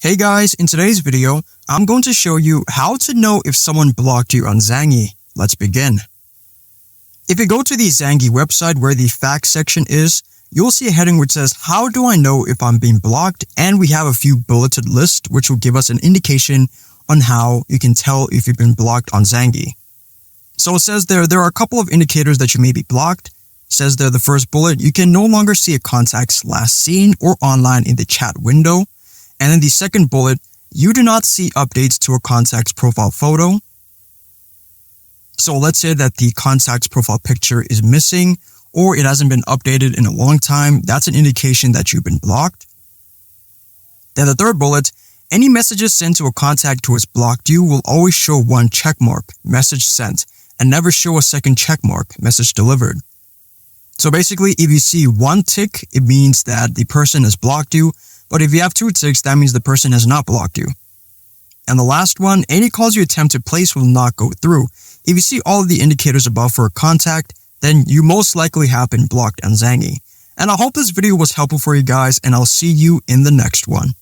Hey guys, in today's video, I'm going to show you how to know if someone blocked you on Zangi. Let's begin. If you go to the Zangi website where the facts section is, you'll see a heading which says, how do I know if I'm being blocked? And we have a few bulleted lists which will give us an indication on how you can tell if you've been blocked on Zangi. So it says there are a couple of indicators that you may be blocked. It says there the first bullet, you can no longer see a contact's last seen or online in the chat window. And then the second bullet, you do not see updates to a contact's profile photo. So let's say that the contact's profile picture is missing or it hasn't been updated in a long time. That's an indication that you've been blocked. Then the third bullet, any messages sent to a contact who has blocked you will always show one checkmark, message sent, and never show a second checkmark, message delivered. So basically, if you see one tick, it means that the person has blocked you. But if you have two ticks, that means the person has not blocked you. And the last one, any calls you attempt to place will not go through. If you see all of the indicators above for a contact, then you most likely have been blocked on Zangi. And I hope this video was helpful for you guys, and I'll see you in the next one.